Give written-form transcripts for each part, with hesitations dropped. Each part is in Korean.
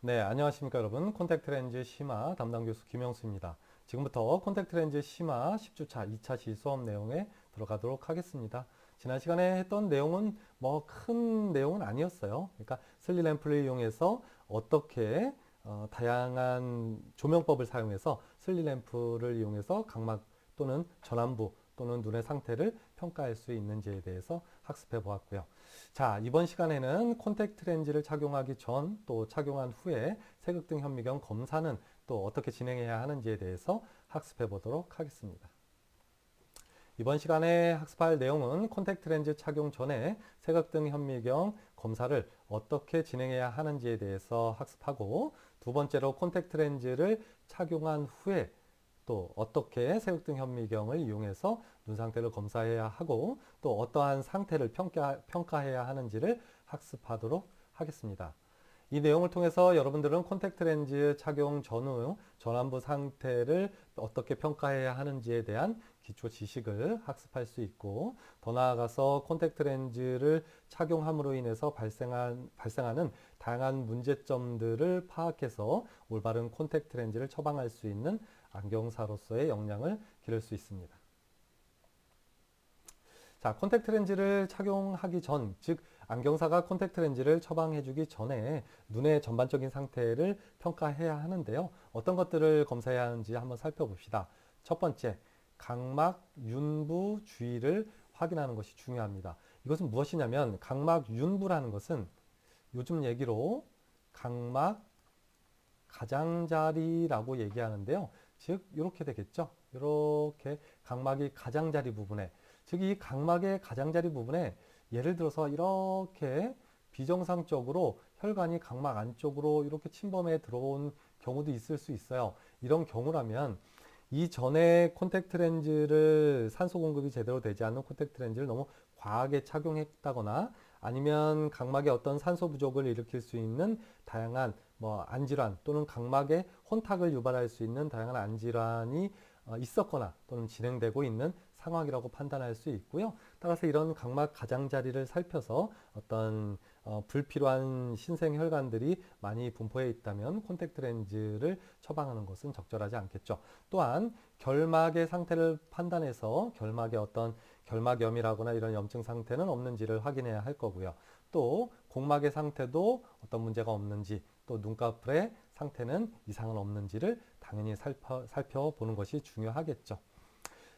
네, 안녕하십니까 여러분. 콘택트렌즈 심화 담당 교수 김영수입니다. 지금부터 콘택트렌즈 심화 10주차 2차 시 수업 내용에 들어가도록 하겠습니다. 지난 시간에 했던 내용은 뭐 큰 내용은 아니었어요. 그러니까 슬리램프를 이용해서 어떻게 다양한 조명법을 사용해서 슬리램프를 이용해서 각막 또는 전완부 또는 눈의 상태를 평가할 수 있는지에 대해서 학습해 보았고요. 자, 이번 시간에는 콘택트 렌즈를 착용하기 전 또 착용한 후에 색극등 현미경 검사는 또 어떻게 진행해야 하는지에 대해서 학습해 보도록 하겠습니다. 이번 시간에 학습할 내용은 콘택트 렌즈 착용 전에 색극등 현미경 검사를 어떻게 진행해야 하는지에 대해서 학습하고, 두 번째로 콘택트 렌즈를 착용한 후에 또 어떻게 색극등 현미경을 이용해서 눈 상태를 검사해야 하고 또 어떠한 상태를 평가해야 하는지를 학습하도록 하겠습니다. 이 내용을 통해서 여러분들은 콘택트 렌즈 착용 전후 전완부 상태를 어떻게 평가해야 하는지에 대한 기초 지식을 학습할 수 있고, 더 나아가서 콘택트 렌즈를 착용함으로 인해서 발생하는 다양한 문제점들을 파악해서 올바른 콘택트 렌즈를 처방할 수 있는 안경사로서의 역량을 기를 수 있습니다. 자, 콘택트 렌즈를 착용하기 전, 즉 안경사가 콘택트 렌즈를 처방해주기 전에 눈의 전반적인 상태를 평가해야 하는데요. 어떤 것들을 검사해야 하는지 한번 살펴봅시다. 첫 번째, 각막 윤부 주위를 확인하는 것이 중요합니다. 이것은 무엇이냐면 각막 윤부라는 것은 요즘 얘기로 각막 가장자리라고 얘기하는데요. 즉 이렇게 되겠죠. 이렇게 각막이 가장자리 부분에, 즉 이 각막의 가장자리 부분에 예를 들어서 이렇게 비정상적으로 혈관이 각막 안쪽으로 이렇게 침범해 들어온 경우도 있을 수 있어요. 이런 경우라면 이전에 콘택트 렌즈를 산소 공급이 제대로 되지 않는 콘택트 렌즈를 너무 과하게 착용했다거나, 아니면 각막에 어떤 산소 부족을 일으킬 수 있는 다양한 뭐 안질환 또는 각막에 혼탁을 유발할 수 있는 다양한 안질환이 있었거나 또는 진행되고 있는 상황이라고 판단할 수 있고요. 따라서 이런 각막 가장자리를 살펴서 어떤 불필요한 신생혈관들이 많이 분포해 있다면 콘택트 렌즈를 처방하는 것은 적절하지 않겠죠. 또한 결막의 상태를 판단해서 결막에 어떤 결막염이라거나 이런 염증 상태는 없는지를 확인해야 할 거고요. 또 곡막의 상태도 어떤 문제가 없는지, 또 눈꺼풀의 상태는 이상은 없는지를 당연히 살펴보는 것이 중요하겠죠.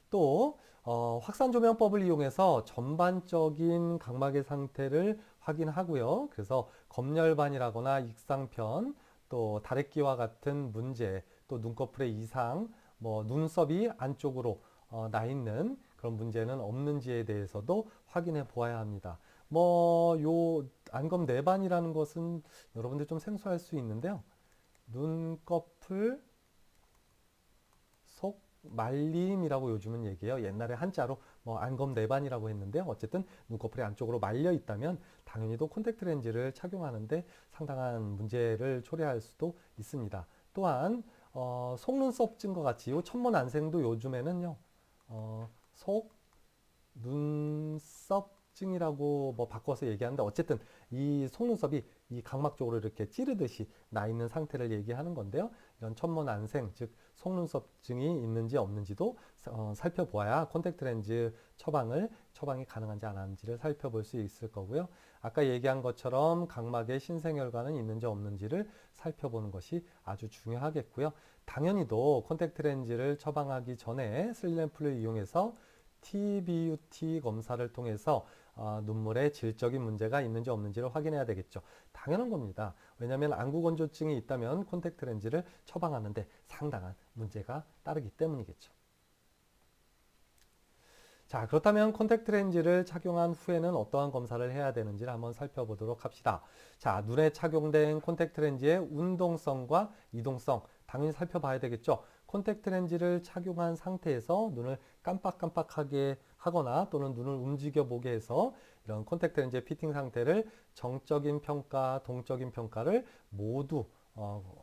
또 확산조명법을 이용해서 전반적인 각막의 상태를 확인하고요. 그래서 검열반이라거나 익상편, 또 다래끼와 같은 문제, 또 눈꺼풀의 이상, 뭐 눈썹이 안쪽으로 나 있는 그런 문제는 없는지에 대해서도 확인해 보아야 합니다. 뭐 요 안검 내반이라는 것은 여러분들 좀 생소할 수 있는데요. 눈꺼풀 속 말림이라고 요즘은 얘기해요. 옛날에 한자로 뭐 안검 내반이라고 했는데요. 어쨌든 눈꺼풀이 안쪽으로 말려 있다면 당연히도 콘택트 렌즈를 착용하는데 상당한 문제를 초래할 수도 있습니다. 또한 속눈썹 증과 같이 요 천문안생도 요즘에는요. 속 눈썹증이라고 뭐 바꿔서 얘기하는데, 어쨌든 이 속눈썹이 이 각막 쪽으로 이렇게 찌르듯이 나 있는 상태를 얘기하는 건데요. 이런 천문안생, 즉 속눈썹증이 있는지 없는지도 살펴보아야 콘택트 렌즈 처방이 가능한지 안 하는지를 살펴볼 수 있을 거고요. 아까 얘기한 것처럼 각막에 신생혈관은 있는지 없는지를 살펴보는 것이 아주 중요하겠고요. 당연히도 콘택트 렌즈를 처방하기 전에 슬림램프를 이용해서 TBUT 검사를 통해서 눈물에 질적인 문제가 있는지 없는지를 확인해야 되겠죠. 당연한 겁니다. 왜냐하면 안구건조증이 있다면 콘택트 렌즈를 처방하는데 상당한 문제가 따르기 때문이겠죠. 자, 그렇다면 콘택트 렌즈를 착용한 후에는 어떠한 검사를 해야 되는지를 한번 살펴보도록 합시다. 자, 눈에 착용된 콘택트 렌즈의 운동성과 이동성 당연히 살펴봐야 되겠죠. 콘택트 렌즈를 착용한 상태에서 눈을 깜빡깜빡하게 하거나 또는 눈을 움직여 보게 해서 이런 콘택트 렌즈의 피팅 상태를 정적인 평가, 동적인 평가를 모두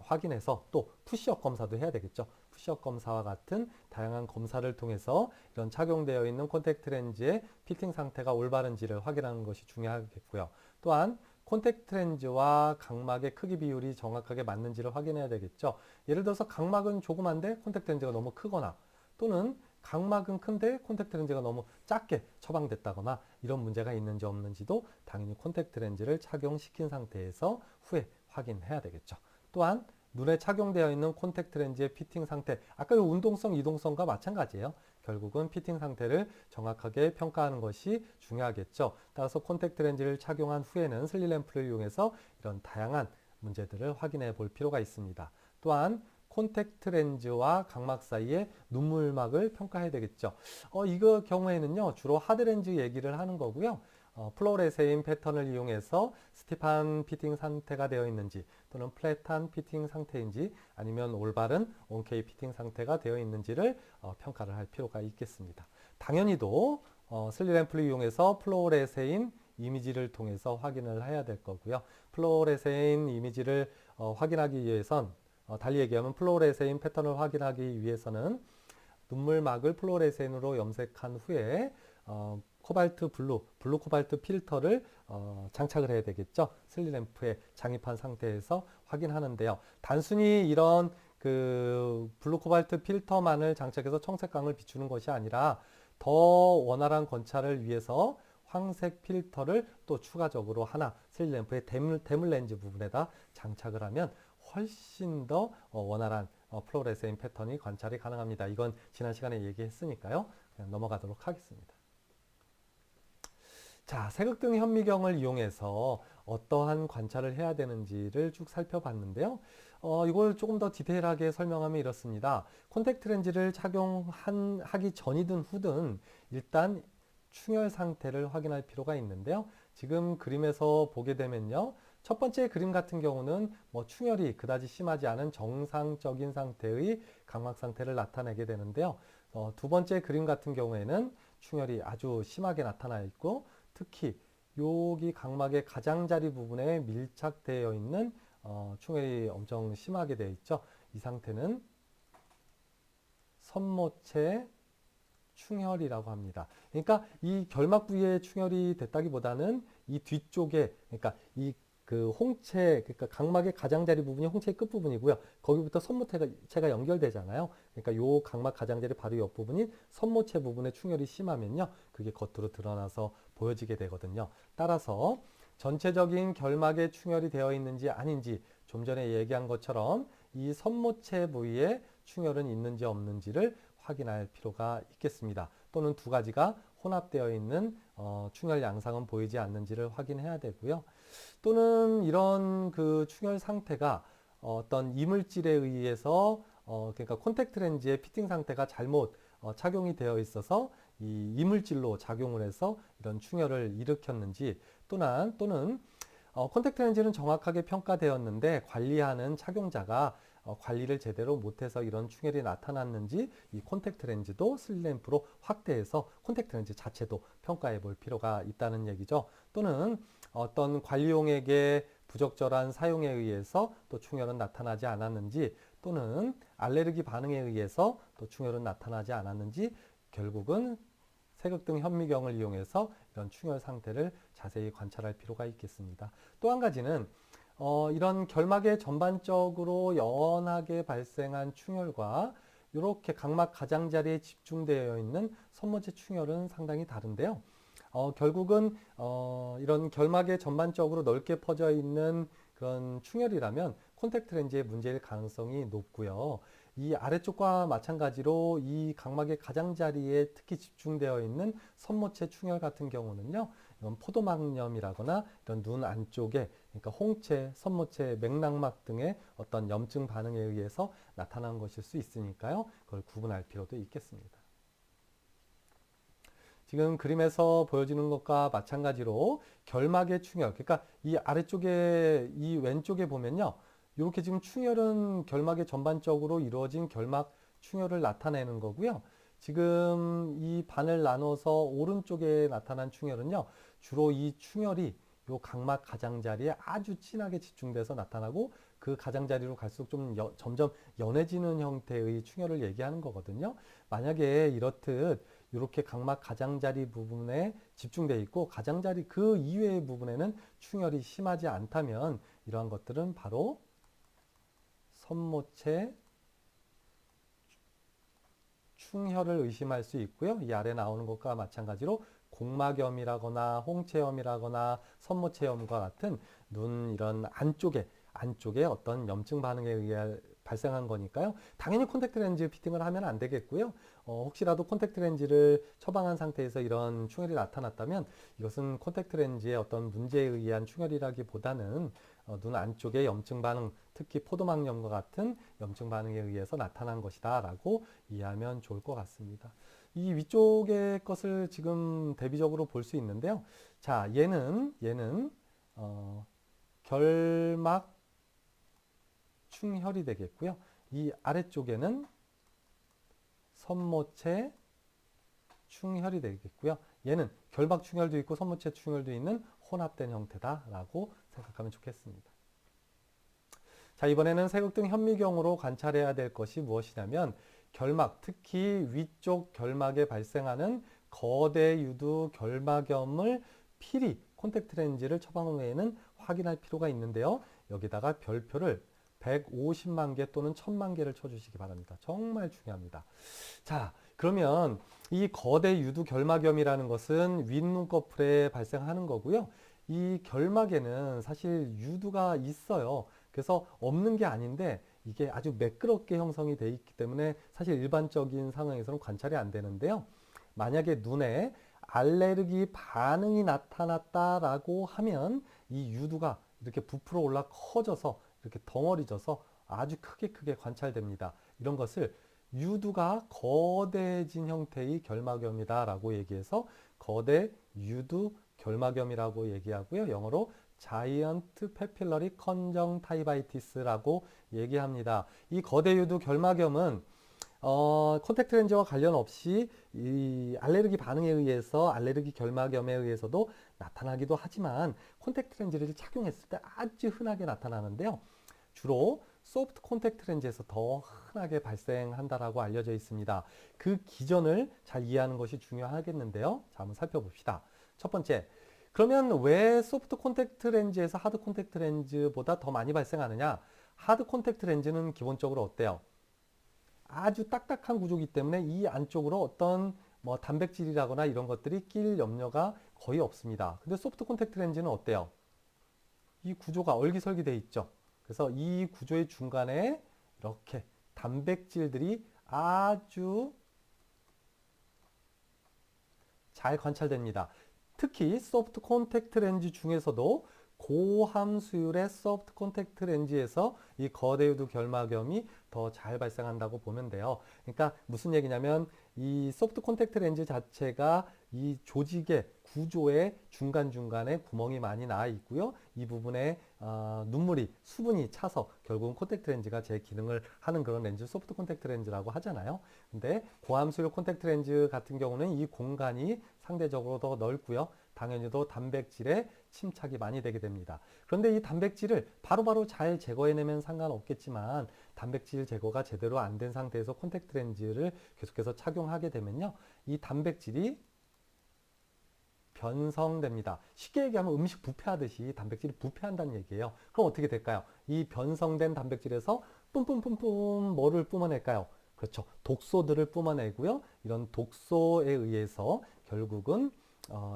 확인해서 또 푸시업 검사도 해야 되겠죠. 푸시업 검사와 같은 다양한 검사를 통해서 이런 착용되어 있는 콘택트 렌즈의 피팅 상태가 올바른지를 확인하는 것이 중요하겠고요. 또한 콘택트 렌즈와 각막의 크기 비율이 정확하게 맞는지를 확인해야 되겠죠. 예를 들어서 각막은 조그만데 콘택트 렌즈가 너무 크거나 또는 각막은 큰데 콘택트 렌즈가 너무 작게 처방됐다거나 이런 문제가 있는지 없는지도 당연히 콘택트 렌즈를 착용시킨 상태에서 후에 확인해야 되겠죠. 또한 눈에 착용되어 있는 콘택트 렌즈의 피팅 상태, 아까 이 운동성, 이동성과 마찬가지예요. 결국은 피팅 상태를 정확하게 평가하는 것이 중요하겠죠. 따라서 콘택트 렌즈를 착용한 후에는 슬릿 램프를 이용해서 이런 다양한 문제들을 확인해 볼 필요가 있습니다. 또한 콘택트 렌즈와 각막 사이의 눈물막을 평가해야 되겠죠. 이거 경우에는요, 주로 하드 렌즈 얘기를 하는 거고요. 플로레세인 패턴을 이용해서 스티프한 피팅 상태가 되어 있는지 또는 플랫한 피팅 상태인지 아니면 올바른 온케이 피팅 상태가 되어 있는지를 평가를 할 필요가 있겠습니다. 당연히도 슬릿 램프를 이용해서 플로레세인 이미지를 통해서 확인을 해야 될 거고요. 플로레세인 이미지를 확인하기 위해선 달리 얘기하면 플로레세인 패턴을 확인하기 위해서는 눈물막을 플로레센으로 염색한 후에 코발트 블루 코발트 필터를 장착을 해야 되겠죠. 슬릿 램프에 장입한 상태에서 확인하는데요. 단순히 이런 그 블루 코발트 필터만을 장착해서 청색광을 비추는 것이 아니라 더 원활한 관찰을 위해서 황색 필터를 또 추가적으로 하나 슬릿 램프의 대물 렌즈 부분에다 장착을 하면 훨씬 더 원활한 플로레세인 패턴이 관찰이 가능합니다. 이건 지난 시간에 얘기했으니까요. 그냥 넘어가도록 하겠습니다. 자, 색극등 현미경을 이용해서 어떠한 관찰을 해야 되는지를 쭉 살펴봤는데요. 이걸 조금 더 디테일하게 설명하면 이렇습니다. 콘택트 렌즈를 착용하기 전이든 후든 일단 충혈 상태를 확인할 필요가 있는데요. 지금 그림에서 보게 되면요. 첫 번째 그림 같은 경우는 충혈이 그다지 심하지 않은 정상적인 상태의 각막 상태를 나타내게 되는데요. 두 번째 그림 같은 경우에는 충혈이 아주 심하게 나타나 있고 특히 여기 각막의 가장자리 부분에 밀착되어 있는 충혈이 엄청 심하게 되어 있죠. 이 상태는 선모체 충혈이라고 합니다. 그러니까 이 결막 부위에 충혈이 됐다기보다는 이 뒤쪽에, 그러니까 이 그 홍채, 그러니까 각막의 가장자리 부분이 홍채의 끝 부분이고요. 거기부터 선모체가 연결되잖아요. 그러니까 요 각막 가장자리 바로 옆 부분인 선모체 부분에 충혈이 심하면요, 그게 겉으로 드러나서 보여지게 되거든요. 따라서 전체적인 결막에 충혈이 되어 있는지 아닌지 좀 전에 얘기한 것처럼 이 선모체 부위에 충혈은 있는지 없는지를 확인할 필요가 있겠습니다. 또는 두 가지가 혼합되어 있는 충혈 양상은 보이지 않는지를 확인해야 되고요. 또는 이런 그 충혈 상태가 어떤 이물질에 의해서 그러니까 콘택트 렌즈의 피팅 상태가 잘못 착용이 되어 있어서 이 이물질로 작용을 해서 이런 충혈을 일으켰는지 또는 콘택트 렌즈는 정확하게 평가되었는데 관리하는 착용자가 관리를 제대로 못해서 이런 충혈이 나타났는지 이 콘택트 렌즈도 슬릿 램프로 확대해서 콘택트 렌즈 자체도 평가해 볼 필요가 있다는 얘기죠. 또는 어떤 관리용액의 부적절한 사용에 의해서 또 충혈은 나타나지 않았는지 또는 알레르기 반응에 의해서 또 충혈은 나타나지 않았는지 결국은 색극등 현미경을 이용해서 이런 충혈 상태를 자세히 관찰할 필요가 있겠습니다. 또 한 가지는 이런 결막에 전반적으로 연하게 발생한 충혈과 이렇게 각막 가장자리에 집중되어 있는 선모체 충혈은 상당히 다른데요. 결국은 이런 결막에 전반적으로 넓게 퍼져 있는 그런 충혈이라면 콘택트 렌즈의 문제일 가능성이 높고요. 이 아래쪽과 마찬가지로 이 각막의 가장자리에 특히 집중되어 있는 선모체 충혈 같은 경우는요. 이건 포도막염이라거나 이런 눈 안쪽에 그러니까 홍채, 선모체, 맥락막 등의 어떤 염증 반응에 의해서 나타난 것일 수 있으니까요. 그걸 구분할 필요도 있겠습니다. 지금 그림에서 보여지는 것과 마찬가지로 결막의 충혈, 그러니까 이 아래쪽에 이 왼쪽에 보면요. 이렇게 지금 충혈은 결막에 전반적으로 이루어진 결막 충혈을 나타내는 거고요. 지금 이 반을 나눠서 오른쪽에 나타난 충혈은요. 주로 이 충혈이 요 각막 가장자리에 아주 진하게 집중돼서 나타나고 그 가장자리로 갈수록 좀 점점 연해지는 형태의 충혈을 얘기하는 거거든요. 만약에 이렇듯 이렇게 각막 가장자리 부분에 집중되어 있고 가장자리 그 이외의 부분에는 충혈이 심하지 않다면 이러한 것들은 바로 선모체 충혈을 의심할 수 있고요. 이 아래 나오는 것과 마찬가지로 공막염이라거나 홍채염이라거나 선모체염과 같은 눈 이런 안쪽에 어떤 염증 반응에 의해 발생한 거니까요. 당연히 콘택트 렌즈 피팅을 하면 안 되겠고요. 혹시라도 콘택트 렌즈를 처방한 상태에서 이런 충혈이 나타났다면 이것은 콘택트 렌즈의 어떤 문제에 의한 충혈이라기보다는 눈 안쪽의 염증 반응, 특히 포도막염과 같은 염증 반응에 의해서 나타난 것이다 라고 이해하면 좋을 것 같습니다. 이 위쪽의 것을 지금 대비적으로 볼 수 있는데요. 자, 얘는 결막 충혈이 되겠고요. 이 아래쪽에는 선모체 충혈이 되겠고요. 얘는 결막 충혈도 있고 선모체 충혈도 있는 혼합된 형태다라고 생각하면 좋겠습니다. 자, 이번에는 세극등 현미경으로 관찰해야 될 것이 무엇이냐면 결막, 특히 위쪽 결막에 발생하는 거대 유두 결막염을 필히 콘택트 렌즈를 처방 후에는 확인할 필요가 있는데요. 여기다가 별표를 150만 개 또는 1000만 개를 쳐주시기 바랍니다. 정말 중요합니다. 자, 그러면 이 거대 유두 결막염이라는 것은 윗눈꺼풀에 발생하는 거고요. 이 결막에는 사실 유두가 있어요. 그래서 없는 게 아닌데 이게 아주 매끄럽게 형성이 되어 있기 때문에 사실 일반적인 상황에서는 관찰이 안 되는데요. 만약에 눈에 알레르기 반응이 나타났다라고 하면 이 유두가 이렇게 부풀어 올라 커져서 이렇게 덩어리져서 아주 크게 관찰됩니다. 이런 것을 유두가 거대해진 형태의 결막염이다라고 얘기해서 거대 유두 결막염이라고 얘기하고요. 영어로 자이언트 페필러리 컨정타이바이티스라고 얘기합니다. 이 거대 유두 결막염은 콘택트 렌즈와 관련 없이 이 알레르기 반응에 의해서 알레르기 결막염에 의해서도 나타나기도 하지만 콘택트 렌즈를 착용했을 때 아주 흔하게 나타나는데요. 주로 소프트 콘택트 렌즈에서 더 흔하게 발생한다라고 알려져 있습니다. 그 기전을 잘 이해하는 것이 중요하겠는데요. 자, 한번 살펴봅시다. 첫 번째, 그러면 왜 소프트 콘택트 렌즈에서 하드 콘택트 렌즈보다 더 많이 발생하느냐? 하드 콘택트 렌즈는 기본적으로 어때요? 아주 딱딱한 구조이기 때문에 이 안쪽으로 어떤 뭐 단백질이라거나 이런 것들이 낄 염려가 거의 없습니다. 근데 소프트 콘택트 렌즈는 어때요? 이 구조가 얼기설기돼 있죠. 그래서 이 구조의 중간에 이렇게 단백질들이 아주 잘 관찰됩니다. 특히 소프트 콘택트 렌즈 중에서도 고함수율의 소프트 콘택트 렌즈에서 이 거대유두 결막염이 더 잘 발생한다고 보면 돼요. 그러니까 무슨 얘기냐면 이 소프트 콘택트 렌즈 자체가 이 조직의 구조의 중간중간에 구멍이 많이 나 있고요. 이 부분에 눈물이 수분이 차서 결국은 콘택트 렌즈가 제 기능을 하는 그런 렌즈 소프트 콘택트 렌즈라고 하잖아요. 근데 고함수율 콘택트 렌즈 같은 경우는 이 공간이 상대적으로 더 넓고요. 당연히도 단백질에 침착이 많이 되게 됩니다. 그런데 이 단백질을 바로바로 잘 제거해내면 상관없겠지만 단백질 제거가 제대로 안 된 상태에서 콘택트 렌즈를 계속해서 착용하게 되면요. 이 단백질이 변성됩니다. 쉽게 얘기하면 음식 부패하듯이 단백질이 부패한다는 얘기예요. 그럼 어떻게 될까요? 이 변성된 단백질에서 뿜뿜뿜뿜 뭐를 뿜어낼까요? 그렇죠. 독소들을 뿜어내고요. 이런 독소에 의해서 결국은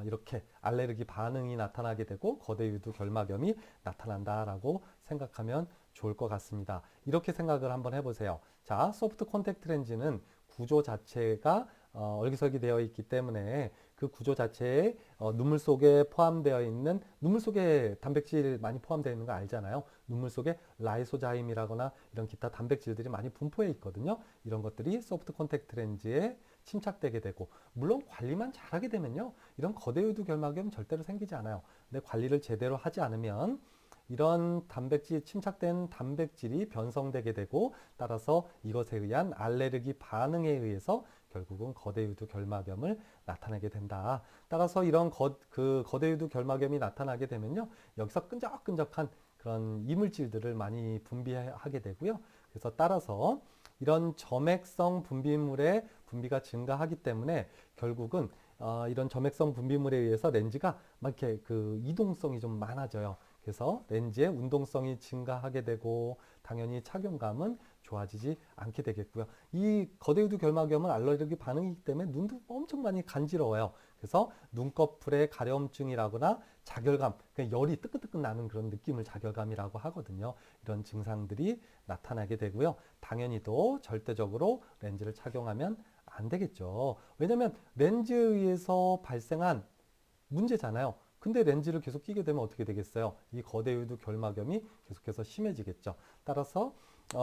이렇게 알레르기 반응이 나타나게 되고 거대 유두 결막염이 나타난다라고 생각하면 좋을 것 같습니다. 이렇게 생각을 한번 해보세요. 자, 소프트 콘택트 렌즈는 구조 자체가 얼기설기 되어 있기 때문에 그 구조 자체에 눈물 속에 포함되어 있는 눈물 속에 단백질 많이 포함되어 있는 거 알잖아요. 눈물 속에 라이소자임이라거나 이런 기타 단백질들이 많이 분포해 있거든요. 이런 것들이 소프트 콘택트 렌즈에 침착되게 되고 물론 관리만 잘하게 되면요. 이런 거대 유두 결막염 절대로 생기지 않아요. 근데 관리를 제대로 하지 않으면 이런 단백질, 침착된 단백질이 변성되게 되고 따라서 이것에 의한 알레르기 반응에 의해서 결국은 거대 유두 결막염을 나타내게 된다. 따라서 이런 거대 유두 결막염이 나타나게 되면요. 여기서 끈적끈적한 그런 이물질들을 많이 분비하게 되고요. 그래서 따라서 이런 점액성 분비물의 분비가 증가하기 때문에 결국은 이런 점액성 분비물에 의해서 렌즈가 막 이렇게 그 이동성이 좀 많아져요. 그래서 렌즈의 운동성이 증가하게 되고 당연히 착용감은 좋아지지 않게 되겠고요. 이 거대유두 결막염은 알레르기 반응이기 때문에 눈도 엄청 많이 간지러워요. 그래서 눈꺼풀에 가려움증이라거나 자결감, 열이 뜨끈뜨끈 나는 그런 느낌을 자결감이라고 하거든요. 이런 증상들이 나타나게 되고요. 당연히도 절대적으로 렌즈를 착용하면 안 되겠죠. 왜냐하면 렌즈에 의해서 발생한 문제잖아요. 근데 렌즈를 계속 끼게 되면 어떻게 되겠어요? 이 거대유두 결막염이 계속해서 심해지겠죠. 따라서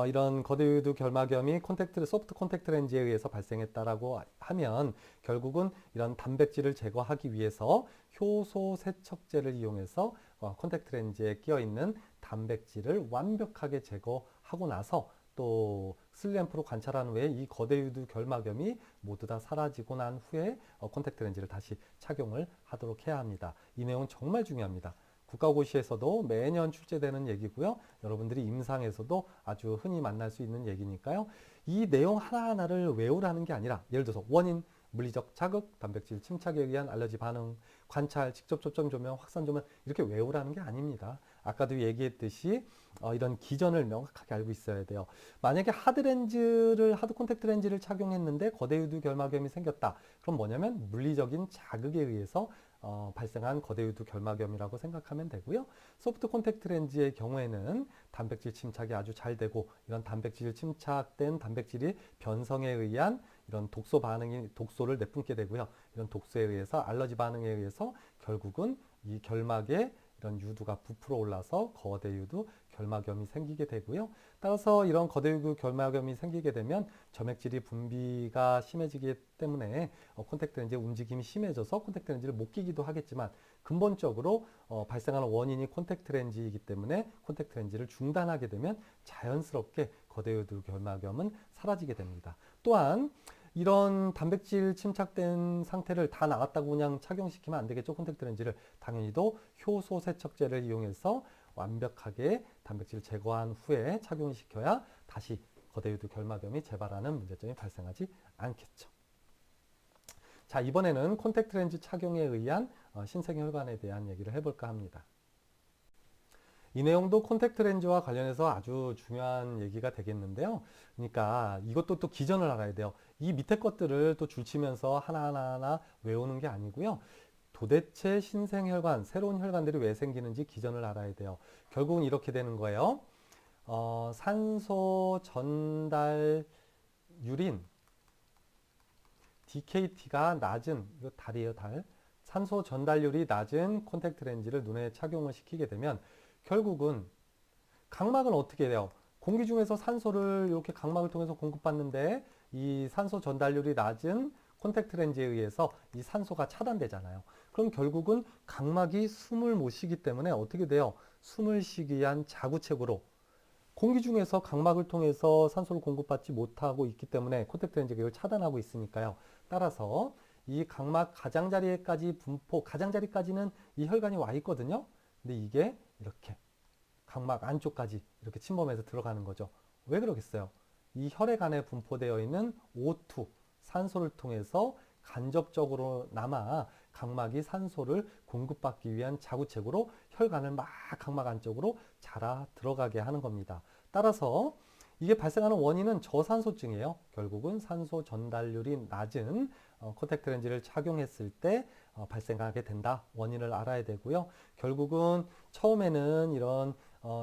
이런 거대유두 결막염이 소프트 콘택트 렌즈에 의해서 발생했다라고 하면 결국은 이런 단백질을 제거하기 위해서 효소 세척제를 이용해서 콘택트 렌즈에 끼어 있는 단백질을 완벽하게 제거하고 나서 또 슬램프로 관찰한 후에 이 거대유두 결막염이 모두 다 사라지고 난 후에 콘택트 렌즈를 다시 착용을 하도록 해야 합니다. 이 내용은 정말 중요합니다. 국가고시에서도 매년 출제되는 얘기고요. 여러분들이 임상에서도 아주 흔히 만날 수 있는 얘기니까요. 이 내용 하나하나를 외우라는 게 아니라 예를 들어서 원인, 물리적 자극, 단백질 침착에 의한 알러지 반응, 관찰, 직접 접점 조명, 확산 조명 이렇게 외우라는 게 아닙니다. 아까도 얘기했듯이 이런 기전을 명확하게 알고 있어야 돼요. 만약에 하드 콘택트 렌즈를 착용했는데 거대유두 결막염이 생겼다. 그럼 뭐냐면 물리적인 자극에 의해서 발생한 거대유두 결막염이라고 생각하면 되고요. 소프트 콘택트 렌즈의 경우에는 단백질 침착이 아주 잘 되고 이런 단백질 침착된 단백질이 변성에 의한 이런 독소를 내뿜게 되고요. 이런 독소에 의해서 알러지 반응에 의해서 결국은 이 결막에 이런 유두가 부풀어 올라서 거대유두 결막염이 생기게 되고요. 따라서 이런 거대유두 결막염이 생기게 되면 점액질이 분비가 심해지기 때문에 콘택트 렌즈의 움직임이 심해져서 콘택트 렌즈를 못 끼기도 하겠지만 근본적으로 발생하는 원인이 콘택트 렌즈이기 때문에 콘택트 렌즈를 중단하게 되면 자연스럽게 거대유두 결막염은 사라지게 됩니다. 또한 이런 단백질 침착된 상태를 다 나갔다고 그냥 착용시키면 안 되겠죠. 콘택트 렌즈를 당연히도 효소 세척제를 이용해서 완벽하게 단백질을 제거한 후에 착용시켜야 다시 거대유두 결막염이 재발하는 문제점이 발생하지 않겠죠. 자, 이번에는 콘택트 렌즈 착용에 의한 신생혈관에 대한 얘기를 해볼까 합니다. 이 내용도 콘택트 렌즈와 관련해서 아주 중요한 얘기가 되겠는데요. 그러니까 이것도 또 기전을 알아야 돼요. 이 밑에 것들을 또 줄치면서 하나하나 외우는 게 아니고요. 도대체 신생혈관, 새로운 혈관들이 왜 생기는지 기전을 알아야 돼요. 결국은 이렇게 되는 거예요. 산소 전달율인 DKT가 낮은, 이거 달이에요, 달. 산소 전달률이 낮은 콘택트 렌즈를 눈에 착용을 시키게 되면 결국은 각막은 어떻게 돼요? 공기 중에서 산소를 이렇게 각막을 통해서 공급받는데 이 산소 전달률이 낮은 콘택트 렌즈에 의해서 이 산소가 차단되잖아요. 그럼 결국은 각막이 숨을 못 쉬기 때문에 어떻게 돼요? 숨을 쉬기 위한 자구책으로 공기 중에서 각막을 통해서 산소를 공급받지 못하고 있기 때문에 콘택트 렌즈가 이걸 차단하고 있으니까요. 따라서 이 각막 가장자리까지는 이 혈관이 와 있거든요. 근데 이게 이렇게 각막 안쪽까지 이렇게 침범해서 들어가는 거죠. 왜 그러겠어요? 이 혈액 안에 분포되어 있는 O2, 산소를 통해서 간접적으로나마 각막이 산소를 공급받기 위한 자구책으로 혈관을 막 각막 안쪽으로 자라 들어가게 하는 겁니다. 따라서 이게 발생하는 원인은 저산소증이에요. 결국은 산소 전달률이 낮은 콘택트 렌즈를 착용했을 때 발생하게 된다. 원인을 알아야 되고요. 결국은 처음에는 이런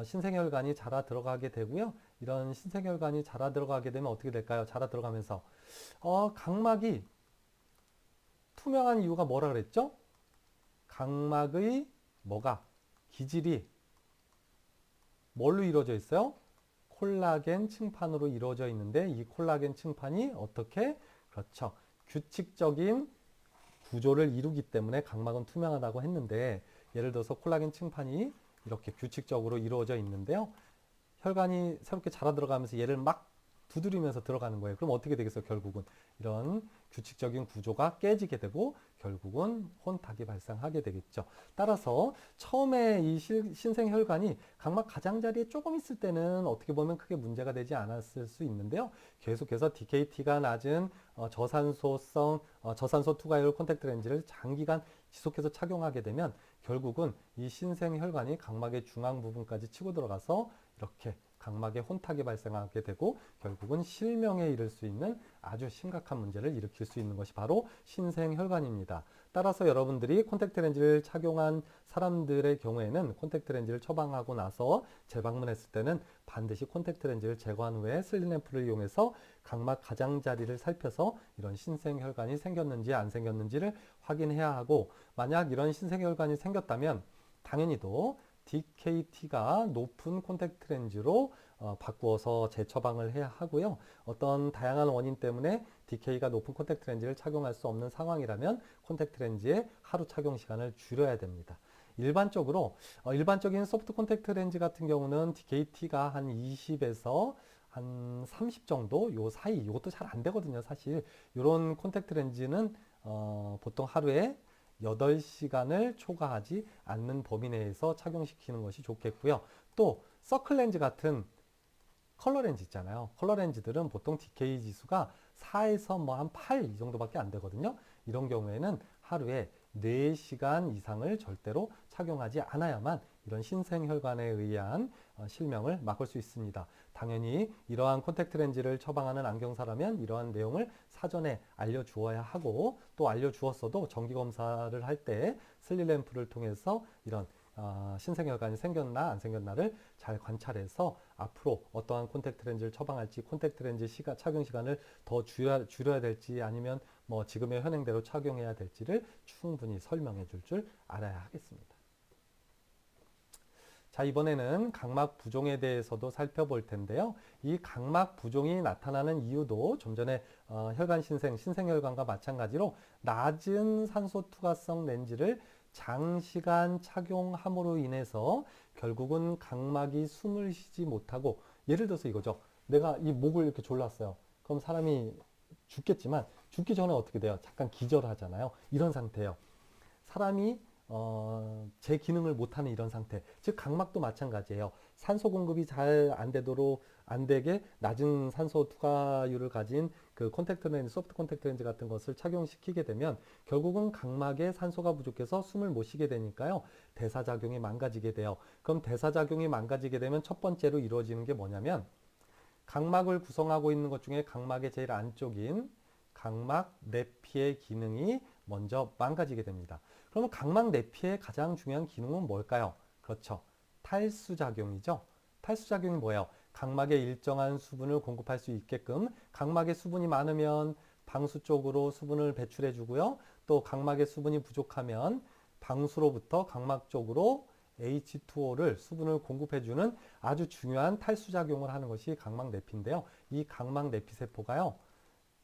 신생혈관이 자라 들어가게 되고요. 이런 신생혈관이 자라 들어가게 되면 어떻게 될까요? 자라 들어가면서 각막이 투명한 이유가 뭐라 그랬죠? 각막의 기질이 뭘로 이루어져 있어요? 콜라겐 층판으로 이루어져 있는데 이 콜라겐 층판이 어떻게? 그렇죠. 규칙적인 구조를 이루기 때문에 각막은 투명하다고 했는데 예를 들어서 콜라겐 층판이 이렇게 규칙적으로 이루어져 있는데요. 혈관이 새롭게 자라 들어가면서 얘를 막 두드리면서 들어가는 거예요. 그럼 어떻게 되겠어요? 결국은 이런 규칙적인 구조가 깨지게 되고 결국은 혼탁이 발생하게 되겠죠. 따라서 처음에 이 신생혈관이 각막 가장자리에 조금 있을 때는 어떻게 보면 크게 문제가 되지 않았을 수 있는데요. 계속해서 DKT가 낮은 저산소 투과율 콘택트 렌즈를 장기간 지속해서 착용하게 되면 결국은 이 신생혈관이 각막의 중앙 부분까지 치고 들어가서 이렇게 각막에 혼탁이 발생하게 되고 결국은 실명에 이를 수 있는 아주 심각한 문제를 일으킬 수 있는 것이 바로 신생혈관입니다. 따라서 여러분들이 콘택트 렌즈를 착용한 사람들의 경우에는 콘택트 렌즈를 처방하고 나서 재방문했을 때는 반드시 콘택트 렌즈를 제거한 후에 슬릿램프를 이용해서 각막 가장자리를 살펴서 이런 신생혈관이 생겼는지 안 생겼는지를 확인해야 하고, 만약 이런 신생혈관이 생겼다면 당연히도 DKT가 높은 콘택트 렌즈로 바꾸어서 재처방을 해야 하고요. 어떤 다양한 원인 때문에 DK가 높은 콘택트 렌즈를 착용할 수 없는 상황이라면 콘택트 렌즈의 하루 착용 시간을 줄여야 됩니다. 일반적인 소프트 콘택트 렌즈 같은 경우는 DKT가 한 20에서 한 30 정도 요 사이, 이것도 잘 안 되거든요, 사실. 이런 콘택트 렌즈는 보통 하루에 8시간을 초과하지 않는 범위 내에서 착용시키는 것이 좋겠고요. 또 서클 렌즈 같은 컬러 렌즈 있잖아요. 컬러 렌즈들은 보통 DK 지수가 4에서 뭐 한 8 이 정도밖에 안 되거든요. 이런 경우에는 하루에 4시간 이상을 절대로 착용하지 않아야만 이런 신생혈관에 의한 실명을 막을 수 있습니다. 당연히 이러한 콘택트 렌즈를 처방하는 안경사라면 이러한 내용을 사전에 알려주어야 하고, 또 알려주었어도 정기검사를 할 때 슬릿램프를 통해서 이런 신생혈관이 생겼나 안 생겼나를 잘 관찰해서 앞으로 어떠한 콘택트 렌즈를 처방할지, 콘택트 렌즈 착용 시간을 더 줄여야 될지, 아니면 뭐 지금의 현행대로 착용해야 될지를 충분히 설명해 줄 알아야 하겠습니다. 자, 이번에는 각막 부종에 대해서도 살펴볼 텐데요. 이 각막 부종이 나타나는 이유도 좀 전에 혈관 신생혈관과 마찬가지로 낮은 산소 투과성 렌즈를 장시간 착용함으로 인해서 결국은 각막이 숨을 쉬지 못하고, 예를 들어서 이거죠. 내가 이 목을 이렇게 졸랐어요. 그럼 사람이 죽겠지만 죽기 전에 어떻게 돼요? 잠깐 기절하잖아요. 이런 상태예요. 사람이 제 기능을 못하는 이런 상태. 즉 각막도 마찬가지예요. 산소 공급이 잘 안 되게 낮은 산소 투과율을 가진 그 콘택트 렌즈, 소프트 콘택트 렌즈 같은 것을 착용시키게 되면 결국은 각막에 산소가 부족해서 숨을 못 쉬게 되니까요. 대사작용이 망가지게 돼요. 그럼 대사작용이 망가지게 되면 첫 번째로 이루어지는 게 뭐냐면, 각막을 구성하고 있는 것 중에 각막의 제일 안쪽인 각막 내피의 기능이 먼저 망가지게 됩니다. 그러면 각막 내피의 가장 중요한 기능은 뭘까요? 그렇죠. 탈수작용이죠. 탈수작용이 뭐예요? 각막에 일정한 수분을 공급할 수 있게끔, 각막에 수분이 많으면 방수 쪽으로 수분을 배출해 주고요. 또 각막에 수분이 부족하면 방수로부터 각막 쪽으로 H2O를 수분을 공급해 주는 아주 중요한 탈수작용을 하는 것이 각막 내피인데요. 이 각막 내피 세포가요.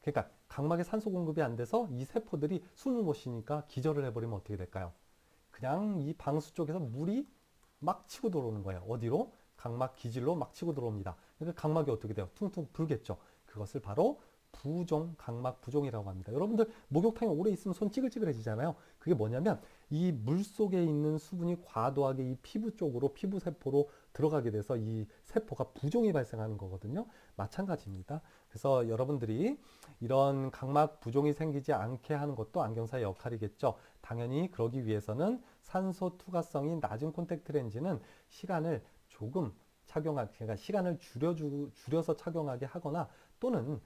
그러니까 각막에 산소 공급이 안 돼서 이 세포들이 숨을 못 쉬니까 기절을 해버리면 어떻게 될까요? 그냥 이 방수 쪽에서 물이 막 치고 들어오는 거예요. 어디로? 각막 기질로 막 치고 들어옵니다. 그러니까 각막이 어떻게 돼요? 퉁퉁 불겠죠. 그것을 바로 각막 부종이라고 합니다. 여러분들 목욕탕에 오래 있으면 손 찌글찌글해지잖아요. 그게 뭐냐면 이 물 속에 있는 수분이 과도하게 이 피부 쪽으로, 피부 세포로 들어가게 돼서 이 세포가 부종이 발생하는 거거든요. 마찬가지입니다. 그래서 여러분들이 이런 각막 부종이 생기지 않게 하는 것도 안경사의 역할이겠죠. 당연히 그러기 위해서는 산소 투과성이 낮은 콘택트 렌즈는 시간을 조금 그러니까 시간을 줄여서 착용하게 하거나, 또는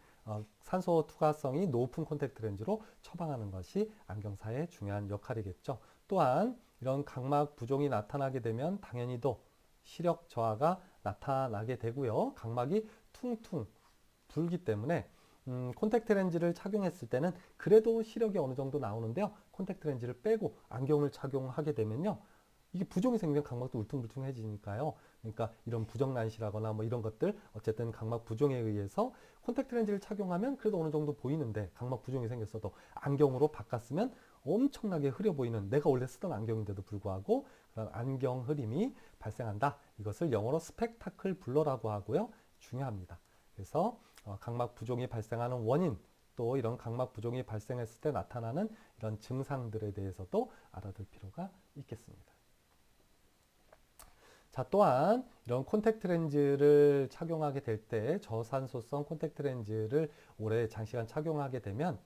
산소 투과성이 높은 콘택트 렌즈로 처방하는 것이 안경사의 중요한 역할이겠죠. 또한 이런 각막 부종이 나타나게 되면 당연히도 시력 저하가 나타나게 되고요. 각막이 퉁퉁 불기 때문에 콘택트 렌즈를 착용했을 때는 그래도 시력이 어느 정도 나오는데요. 콘택트 렌즈를 빼고 안경을 착용하게 되면요. 이게 부종이 생기면 각막도 울퉁불퉁해지니까요. 그러니까 이런 부정난시라거나 뭐 이런 것들, 어쨌든 각막 부종에 의해서 콘택트 렌즈를 착용하면 그래도 어느 정도 보이는데, 각막 부종이 생겼어도 안경으로 바꿨으면 엄청나게 흐려 보이는, 내가 원래 쓰던 안경인데도 불구하고 그런 안경 흐림이 발생한다. 이것을 영어로 스펙타클 블러라고 하고요. 중요합니다. 그래서 각막 부종이 발생하는 원인, 또 이런 각막 부종이 발생했을 때 나타나는 이런 증상들에 대해서도 알아둘 필요가 있겠습니다. 자, 또한 이런 콘택트 렌즈를 착용하게 될 때 저산소성 콘택트 렌즈를 오래 장시간 착용하게 되면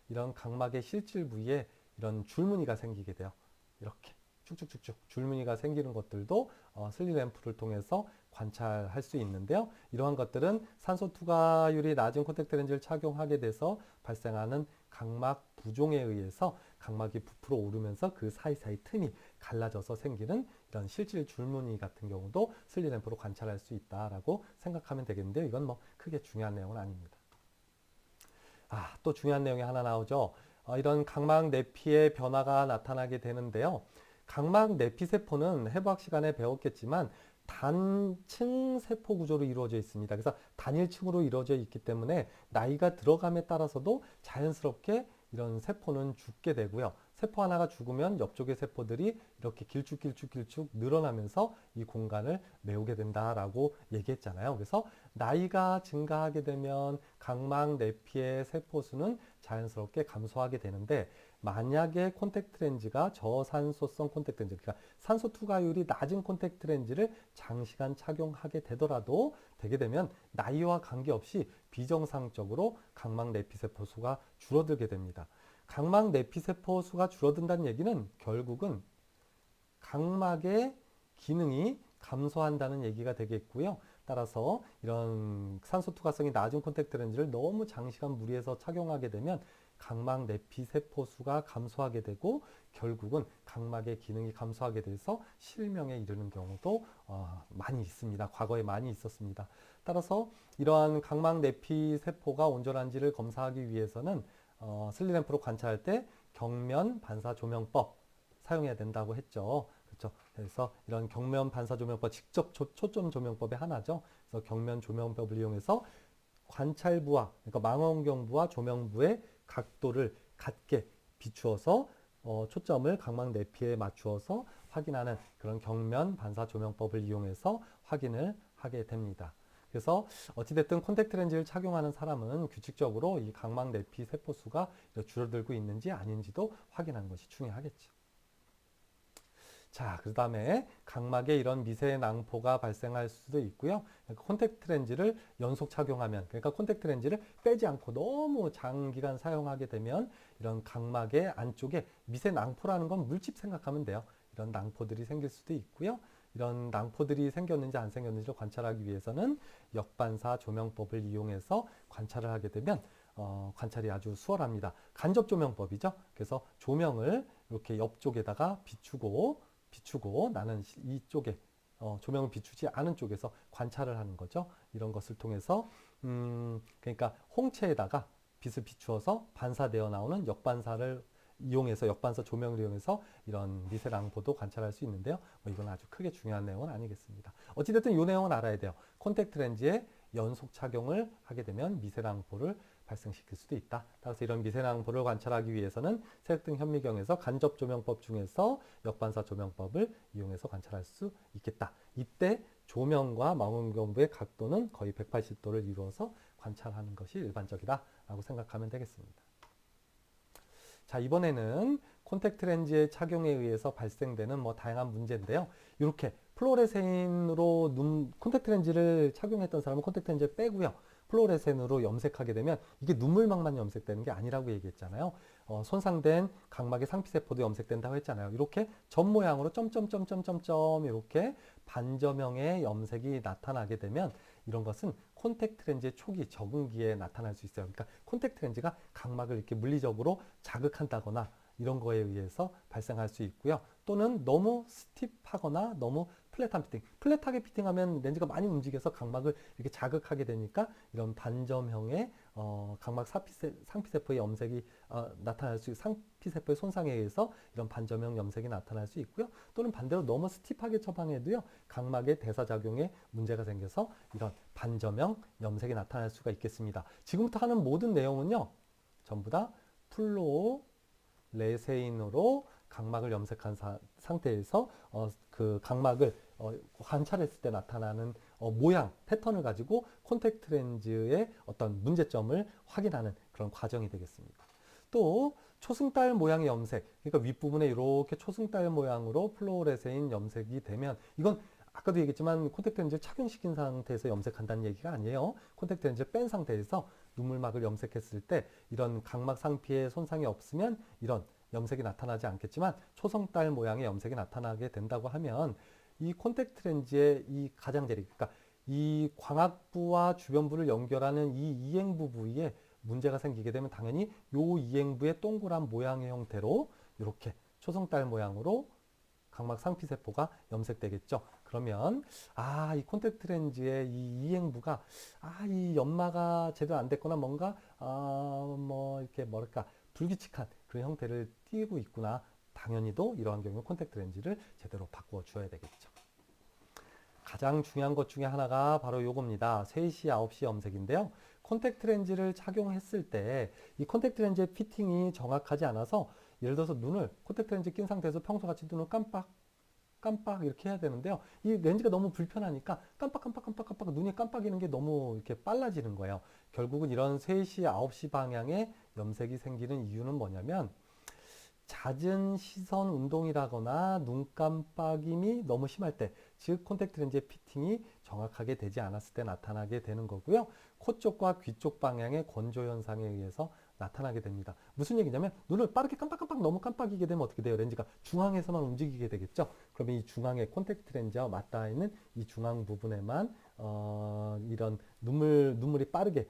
이런 각막의 실질 부위에 이런 줄무늬가 생기게 돼요. 이렇게 쭉쭉쭉쭉 줄무늬가 생기는 것들도 슬리램프를 통해서 관찰할 수 있는데요. 이러한 것들은 산소 투과율이 낮은 콘택트 렌즈를 착용하게 돼서 발생하는 각막 부종에 의해서 각막이 부풀어 오르면서 그 사이사이 틈이 갈라져서 생기는 이런 실질 줄무늬 같은 경우도 슬리램프로 관찰할 수 있다라고 생각하면 되겠는데요. 이건 뭐 크게 중요한 내용은 아닙니다. 또 중요한 내용이 하나 나오죠. 이런 각막 내피의 변화가 나타나게 되는데요. 각막 내피 세포는 해부학 시간에 배웠겠지만 단층 세포 구조로 이루어져 있습니다. 그래서 단일층으로 이루어져 있기 때문에 나이가 들어감에 따라서도 자연스럽게 이런 세포는 죽게 되고요. 세포 하나가 죽으면 옆쪽의 세포들이 이렇게 길쭉길쭉길쭉 늘어나면서 이 공간을 메우게 된다라고 얘기했잖아요. 그래서 나이가 증가하게 되면 각막 내피의 세포 수는 자연스럽게 감소하게 되는데 만약에 콘택트 렌즈가 저산소성 콘택트 렌즈, 그러니까 산소 투과율이 낮은 콘택트 렌즈를 장시간 착용하게 되더라도 되게 되면 나이와 관계없이 비정상적으로 각막 내피 세포 수가 줄어들게 됩니다. 각막 내피 세포 수가 줄어든다는 얘기는 결국은 각막의 기능이 감소한다는 얘기가 되겠고요. 따라서 이런 산소 투과성이 낮은 콘택트 렌즈를 너무 장시간 무리해서 착용하게 되면 각막 내피 세포 수가 감소하게 되고 결국은 각막의 기능이 감소하게 돼서 실명에 이르는 경우도 많이 있습니다. 과거에 많이 있었습니다. 따라서 이러한 각막 내피 세포가 온전한지를 검사하기 위해서는 슬리램프로 관찰할 때 경면 반사 조명법 사용해야 된다고 했죠. 그렇죠. 그래서 이런 경면 반사 조명법 직접 초점 조명법의 하나죠. 그래서 경면 조명법을 이용해서 관찰부와 그러니까 망원경부와 조명부의 각도를 같게 비추어서 초점을 각막 내피에 맞추어서 확인하는 그런 경면 반사 조명법을 이용해서 확인을 하게 됩니다. 그래서 어찌됐든 콘택트 렌즈를 착용하는 사람은 규칙적으로 이 각막 내피 세포 수가 줄어들고 있는지 아닌지도 확인하는 것이 중요하겠죠. 자, 그 다음에 각막에 이런 미세 낭포가 발생할 수도 있고요. 그러니까 콘택트 렌즈를 연속 착용하면, 그러니까 콘택트 렌즈를 빼지 않고 너무 장기간 사용하게 되면 이런 각막의 안쪽에 미세 낭포라는 건 물집 생각하면 돼요. 이런 낭포들이 생길 수도 있고요. 이런 낭포들이 생겼는지 안 생겼는지를 관찰하기 위해서는 역반사 조명법을 이용해서 관찰을 하게 되면 관찰이 아주 수월합니다. 간접 조명법이죠. 그래서 조명을 이렇게 옆쪽에다가 비추고 나는 이쪽에 조명을 비추지 않은 쪽에서 관찰을 하는 거죠. 이런 것을 통해서 그러니까 홍채에다가 빛을 비추어서 반사되어 나오는 역반사를 이용해서 역반사 조명을 이용해서 이런 미세랑포도 관찰할 수 있는데요. 이건 아주 크게 중요한 내용은 아니겠습니다. 어찌됐든 이 내용은 알아야 돼요. 콘택트 렌즈에 연속 착용을 하게 되면 미세랑포를 발생시킬 수도 있다. 따라서 이런 미세낭포를 관찰하기 위해서는 색등 현미경에서 간접 조명법 중에서 역반사 조명법을 이용해서 관찰할 수 있겠다. 이때 조명과 망원경부의 각도는 거의 180도를 이루어서 관찰하는 것이 일반적이다라고 생각하면 되겠습니다. 자, 이번에는 콘택트 렌즈의 착용에 의해서 발생되는 다양한 문제인데요. 이렇게 플로레센으로 콘택트 렌즈를 착용했던 사람은 콘택트 렌즈를 빼고요. 플로레센으로 염색하게 되면 이게 눈물망만 염색되는 게 아니라고 얘기했잖아요. 손상된 각막의 상피세포도 염색된다고 했잖아요. 이렇게 점 모양으로 점점점점점점 이렇게 반점형의 염색이 나타나게 되면 이런 것은 콘택트 렌즈의 초기 적응기에 나타날 수 있어요. 그러니까 콘택트 렌즈가 각막을 이렇게 물리적으로 자극한다거나 이런 거에 의해서 발생할 수 있고요. 또는 너무 스티프하거나 너무 플랫한 피팅. 플랫하게 피팅하면 렌즈가 많이 움직여서 각막을 이렇게 자극하게 되니까 이런 반점형의 각막 상피세포의 염색이 나타날 수, 상피세포의 손상에 의해서 이런 반점형 염색이 나타날 수 있고요. 또는 반대로 너무 스티프하게 처방해도요, 각막의 대사작용에 문제가 생겨서 이런 반점형 염색이 나타날 수가 있겠습니다. 지금부터 하는 모든 내용은요, 전부 다 플로레세인으로 각막을 염색한 상태에서 그 각막을 관찰했을 때 나타나는 모양, 패턴을 가지고 콘택트 렌즈의 어떤 문제점을 확인하는 그런 과정이 되겠습니다. 또 초승달 모양의 염색, 그러니까 윗부분에 이렇게 초승달 모양으로 플루오레세인 염색이 되면 이건 아까도 얘기했지만 콘택트 렌즈를 착용시킨 상태에서 염색한다는 얘기가 아니에요. 콘택트 렌즈를 뺀 상태에서 눈물막을 염색했을 때 이런 각막 상피에 손상이 없으면 이런 염색이 나타나지 않겠지만 초승달 모양의 염색이 나타나게 된다고 하면 이 콘택트 렌즈의 이 가장자리, 그러니까 이 광학부와 주변부를 연결하는 이 이행부 부위에 문제가 생기게 되면 당연히 이 이행부의 동그란 모양의 형태로 이렇게 초승달 모양으로 각막 상피세포가 염색되겠죠. 그러면 이 콘택트 렌즈의 이 이행부가 이 연마가 제대로 안 됐거나 뭔가 뭐 이렇게 뭐랄까 불규칙한 그런 형태를 띠고 있구나. 당연히도 이러한 경우에 콘택트 렌즈를 제대로 바꾸어 주어야 되겠죠. 가장 중요한 것 중에 하나가 바로 요겁니다. 3시, 9시 염색인데요. 콘택트 렌즈를 착용했을 때 이 콘택트 렌즈의 피팅이 정확하지 않아서 예를 들어서 눈을 콘택트 렌즈 낀 상태에서 평소같이 눈을 깜빡 이렇게 해야 되는데요. 이 렌즈가 너무 불편하니까 깜빡 눈이 깜빡이는 게 너무 이렇게 빨라지는 거예요. 결국은 이런 3시, 9시 방향에 염색이 생기는 이유는 뭐냐면 잦은 시선 운동이라거나 눈 깜빡임이 너무 심할 때, 즉 콘택트 렌즈의 피팅이 정확하게 되지 않았을 때 나타나게 되는 거고요. 코 쪽과 귀 쪽 방향의 건조 현상에 의해서 나타나게 됩니다. 무슨 얘기냐면 눈을 빠르게 깜빡 너무 깜빡이게 되면 어떻게 돼요? 렌즈가 중앙에서만 움직이게 되겠죠. 그러면 이 중앙에 콘택트 렌즈와 맞닿아 있는 이 중앙 부분에만 이런 눈물이 빠르게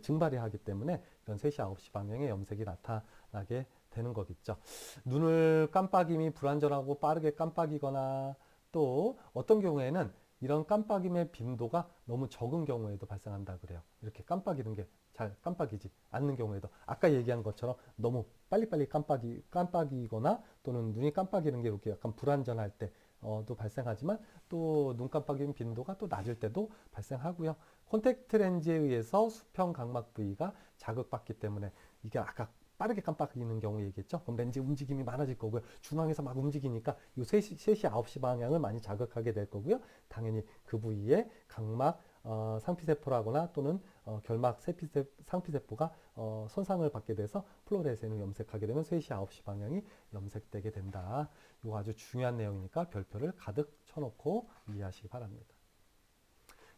증발이 하기 때문에 이런 3시, 9시 방향의 염색이 나타나게 되는 거겠죠. 눈을 깜빡임이 불안전하고 빠르게 깜빡이거나 또 어떤 경우에는 이런 깜빡임의 빈도가 너무 적은 경우에도 발생한다 그래요. 이렇게 깜빡이는 게 잘 깜빡이지 않는 경우에도 아까 얘기한 것처럼 너무 빨리빨리 깜빡이거나 또는 눈이 깜빡이는 게 이렇게 약간 불안전할 때도 발생하지만 또 눈 깜빡임 빈도가 또 낮을 때도 발생하고요. 콘택트 렌즈에 의해서 수평 각막 부위가 자극받기 때문에 이게 아까 빠르게 깜빡이는 경우 얘기했죠. 그럼 렌즈 움직임이 많아질 거고요. 중앙에서 막 움직이니까 이 3시, 9시 방향을 많이 자극하게 될 거고요. 당연히 그 부위에 각막 상피세포라거나 또는 결막 상피세포가 손상을 받게 돼서 플루오레센을 염색하게 되면 3시, 9시 방향이 염색되게 된다. 이거 아주 중요한 내용이니까 별표를 가득 쳐놓고 이해하시기 바랍니다.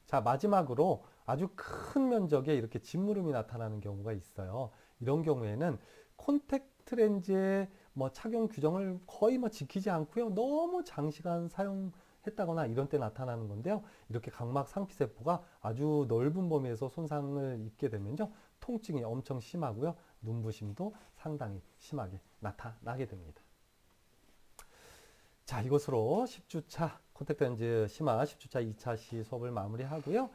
자, 마지막으로 아주 큰 면적에 이렇게 진물음이 나타나는 경우가 있어요. 이런 경우에는 콘택트 렌즈의 착용 규정을 거의 지키지 않고요. 너무 장시간 사용했다거나 이런 때 나타나는 건데요. 이렇게 각막 상피세포가 아주 넓은 범위에서 손상을 입게 되면요. 통증이 엄청 심하고요. 눈부심도 상당히 심하게 나타나게 됩니다. 자, 이것으로 10주차 콘택트 렌즈 심화 10주차 2차 시 수업을 마무리하고요.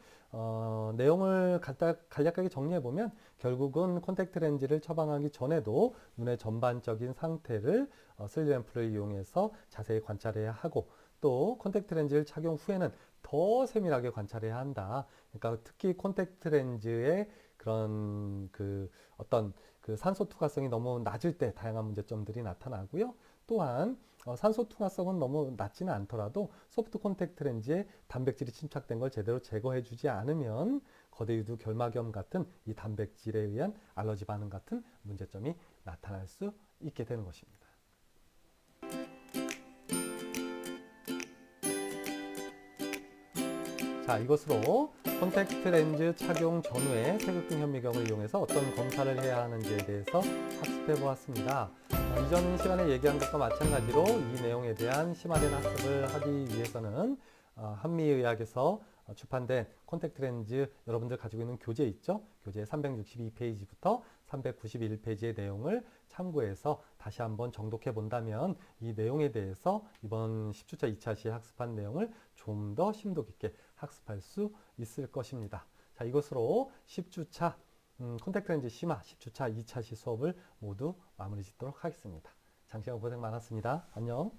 내용을 간략하게 정리해보면 결국은 콘택트 렌즈를 처방하기 전에도 눈의 전반적인 상태를 슬리램프를 이용해서 자세히 관찰해야 하고 또 콘택트 렌즈를 착용 후에는 더 세밀하게 관찰해야 한다. 그러니까 특히 콘택트 렌즈의 그런 어떤 산소 투과성이 너무 낮을 때 다양한 문제점들이 나타나고요. 또한 산소 투과성은 너무 낮지는 않더라도 소프트 콘택트 렌즈에 단백질이 침착된 걸 제대로 제거해 주지 않으면 거대유두 결막염 같은 이 단백질에 의한 알러지 반응 같은 문제점이 나타날 수 있게 되는 것입니다. 자, 이것으로 콘택트 렌즈 착용 전후에 세극등 현미경을 이용해서 어떤 검사를 해야 하는지에 대해서 학습해 보았습니다. 이전 시간에 얘기한 것과 마찬가지로 이 내용에 대한 심화된 학습을 하기 위해서는 한미의학에서 출판된 콘택트 렌즈 여러분들 가지고 있는 교재 있죠? 교재 362페이지부터 391페이지의 내용을 참고해서 다시 한번 정독해 본다면 이 내용에 대해서 이번 10주차 2차 시에 학습한 내용을 좀 더 심도 깊게 학습할 수 있을 것입니다. 자, 이것으로 10주차 콘택트 렌즈 심화 10주차 2차 시 수업을 모두 마무리 짓도록 하겠습니다. 장시간 고생 많았습니다. 안녕.